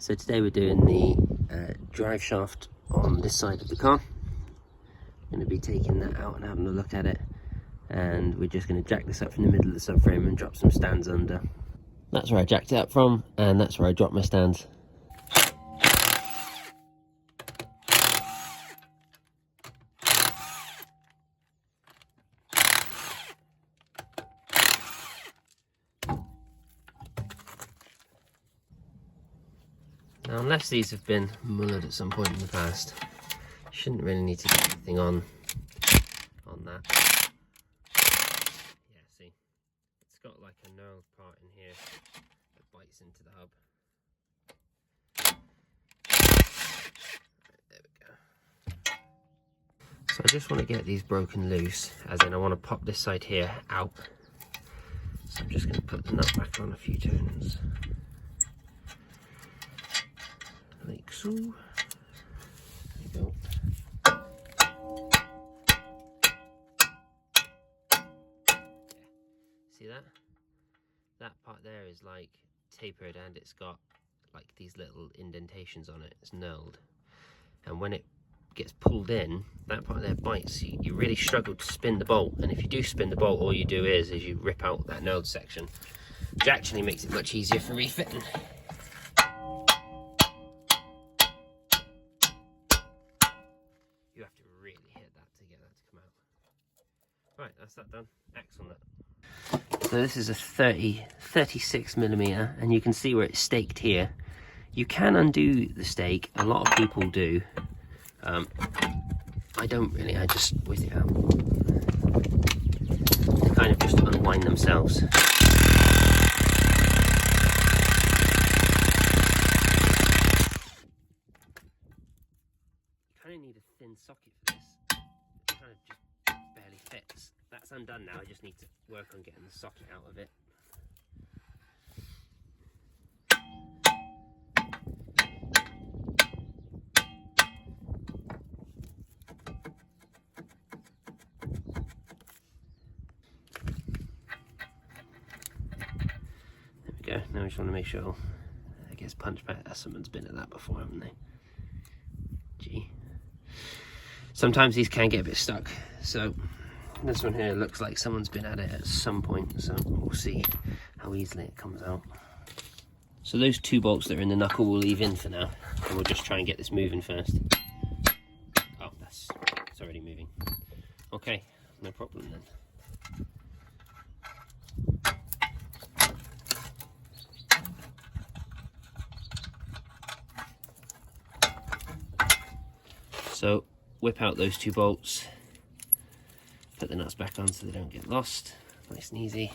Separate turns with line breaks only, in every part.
So today we're doing the drive shaft on this side of the car. I'm going to be taking that out and having a look at it, and we're just going to jack this up from the middle of the subframe and drop some stands under. That's where I jacked it up from, and that's where I dropped my stands. Now, unless these have been mullered at some point in the past, you shouldn't really need to get anything on that. Yeah, see, it's got like a knurled part in here that bites into the hub. Right, there we go. So I just want to get these broken loose, as in I want to pop this side here out. So I'm just going to put the nut back on a few turns. Like so. There you go. See that? That part there is like tapered, and it's got like these little indentations on it. It's knurled. And when it gets pulled in, that part there bites. You really struggle to spin the bolt. And if you do spin the bolt, all you do is you rip out that knurled section, which actually makes it much easier for refitting. You have to really hit that to get that to come out. Right, that's that done. Axe on that. So this is a 36mm, and you can see where it's staked here. You can undo the stake. A lot of people do. I don't really. I just whiz it out. They kind of just unwind themselves. You kind of need a thin socket for this. It kind of just barely fits. That's undone now. I just need to work on getting the socket out of it. There we go. Now we just want to make sure it gets punched back. Someone's been at that before, haven't they? Gee. Sometimes these can get a bit stuck, so this one here looks like someone's been at it at some point, so we'll see how easily it comes out. So those two bolts that are in the knuckle we'll leave in for now, and we'll just try and get this moving first. Oh, it's already moving. Okay, no problem then. So whip out those two bolts, put the nuts back on so they don't get lost, nice and easy.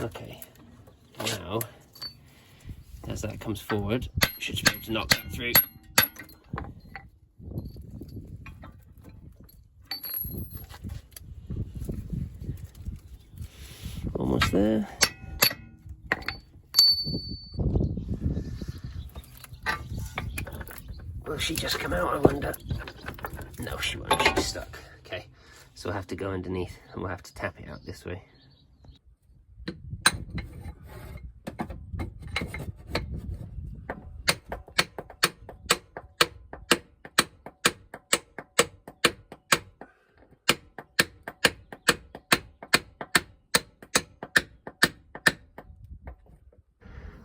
Okay, now as that comes forward, should be able to knock that through. Almost there. Will she just come out, I wonder? No, she won't. She's stuck. Okay, so we'll have to go underneath and we'll have to tap it out this way.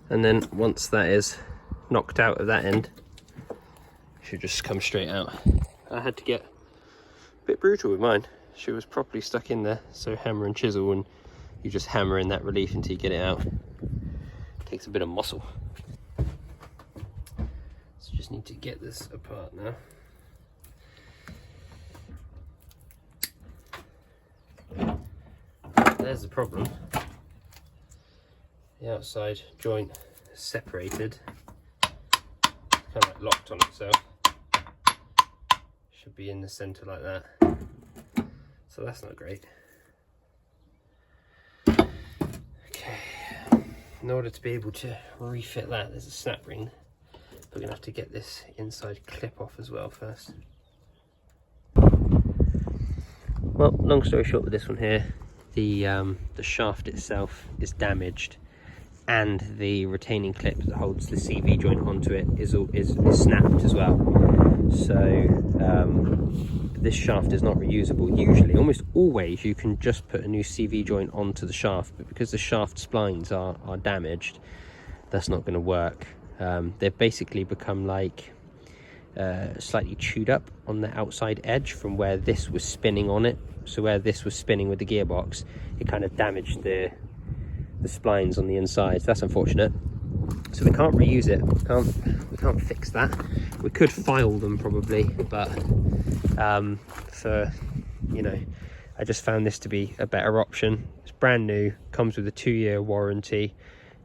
And then once that is knocked out of that end, should just come straight out. I had to get a bit brutal with mine. She was properly stuck in there, so hammer and chisel, and you just hammer in that relief until you get it out. It takes a bit of muscle. So just need to get this apart now. There's the problem. The outside joint is separated, kind of like locked on itself. Should be in the center like that, so that's not great. Okay, in order to be able to refit that, there's a snap ring. We're gonna have to get this inside clip off as well first. Well, long story short with this one here, the shaft itself is damaged, and the retaining clip that holds the CV joint onto it is snapped as well. So this shaft is not reusable. Usually, almost always, you can just put a new CV joint onto the shaft, but because the shaft splines are damaged, that's not going to work. They've basically become like slightly chewed up on the outside edge from where this was spinning on it. So where this was spinning with the gearbox, it kind of damaged the splines on the inside. So that's unfortunate. So we can't reuse it. We can't fix that. We could file them probably, but for, you know, I just found this to be a better option. It's brand new, comes with a 2-year warranty,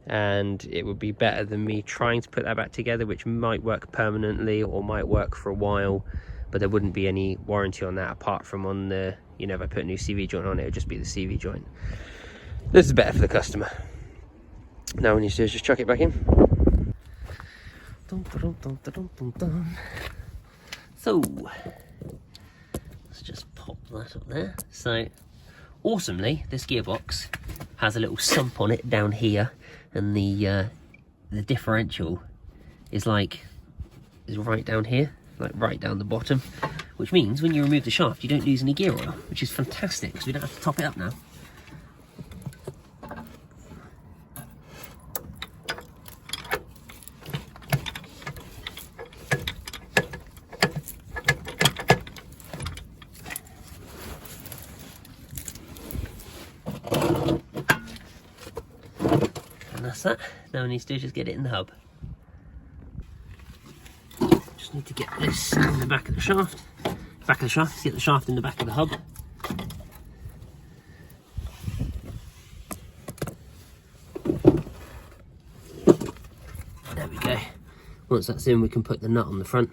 and it would be better than me trying to put that back together, which might work permanently or might work for a while, but there wouldn't be any warranty on that apart from on the, you know, if I put a new CV joint on it, it would just be the CV joint. This is better for the customer. Now what we need to do is just chuck it back in. So let's just pop that up there. So awesomely, this gearbox has a little sump on it down here, and the differential is right down here, like right down the bottom, which means when you remove the shaft you don't lose any gear oil, which is fantastic because we don't have to top it up now. That. Now we need to do is just get it in the hub. Just need to get this in the back of the shaft. Get the shaft in the back of the hub. There we go. Once that's in, we can put the nut on the front.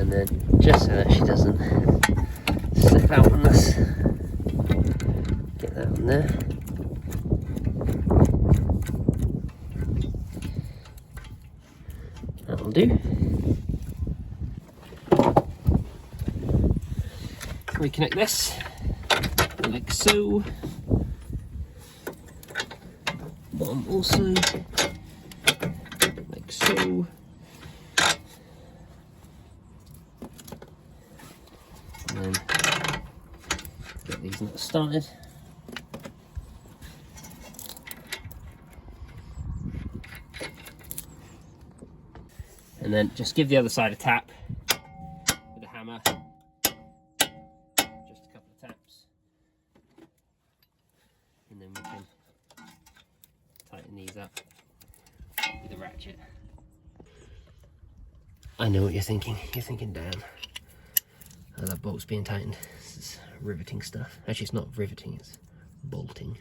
And then, just so that she doesn't slip out on us, get that on there. That'll do. Reconnect this like so. Bottom also like so. And then get these nuts started. And then just give the other side a tap with a hammer, just a couple of taps, and then we can tighten these up with a ratchet. I know what you're thinking. You're thinking, damn, that bolt's being tightened. This is riveting stuff. Actually, it's not riveting, it's bolting.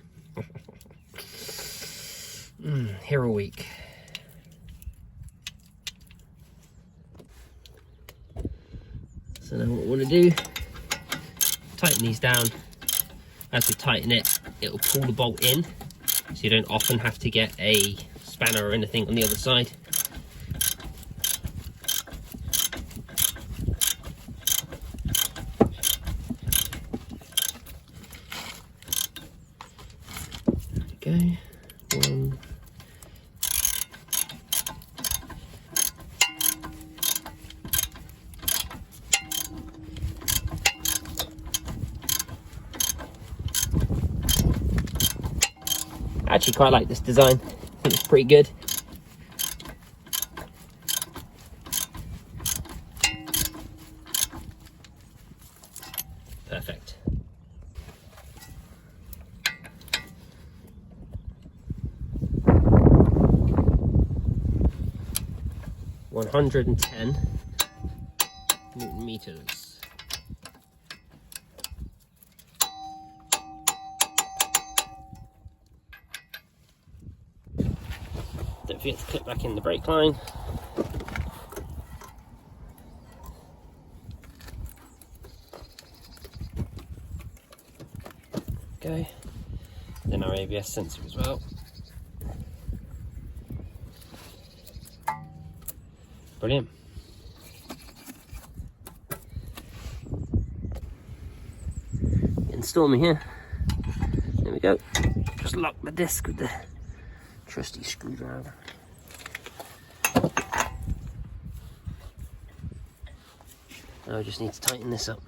Here a week. So now what we want to do, tighten these down. As we tighten it, it'll pull the bolt in, so you don't often have to get a spanner or anything on the other side. There we go. One. I actually quite like this design. I think it's pretty good. Perfect. $110 Newton meters. Don't forget to clip back in the brake line. Okay. Then our ABS sensor as well. Brilliant. Getting stormy here. There we go. Just lock the disc with the Trusty screwdriver. Now I just need to tighten this up.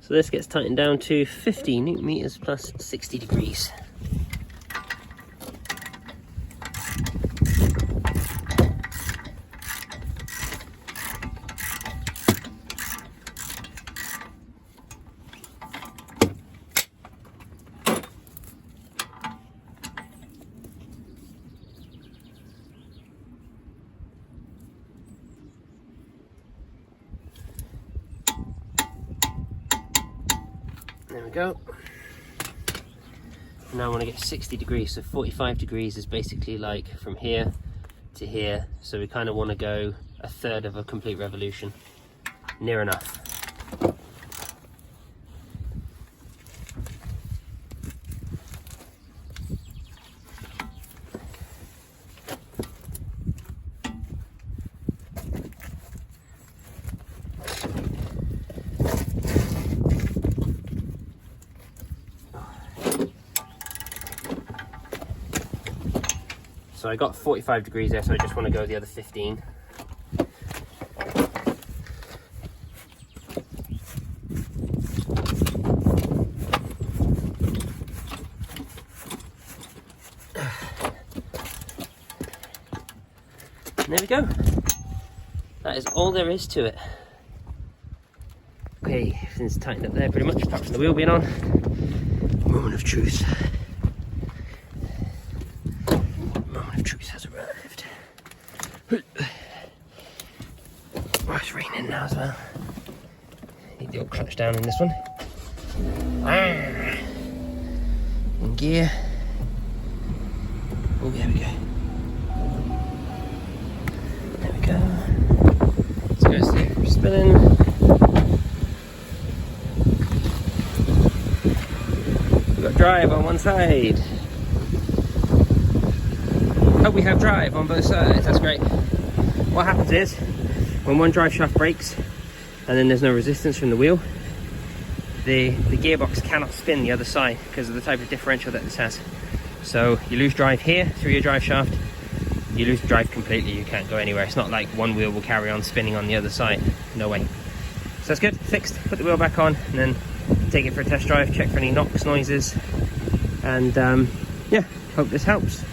So this gets tightened down to 50 newton meters plus 60 degrees. There we go. Now I want to get 60 degrees, so 45 degrees is basically like from here to here, so we kind of want to go a third of a complete revolution. Near enough. So I got 45 degrees there, so I just want to go the other 15. And there we go. That is all there is to it. Okay, everything's tightened up there pretty much, apart from the wheel being on. Moment of truth. Truth has arrived. Oh, it's raining now as well. Need the old clutch down in this one. In gear. Oh, there we go. There we go. Let's go see. Spinning. We've got drive on one side. Oh, we have drive on both sides, that's great. What happens is, when one drive shaft breaks, and then there's no resistance from the wheel, the gearbox cannot spin the other side because of the type of differential that this has. So you lose drive here through your drive shaft, you lose drive completely, you can't go anywhere. It's not like one wheel will carry on spinning on the other side, no way. So that's good, fixed, put the wheel back on, and then take it for a test drive, check for any knocks, noises, and yeah, hope this helps.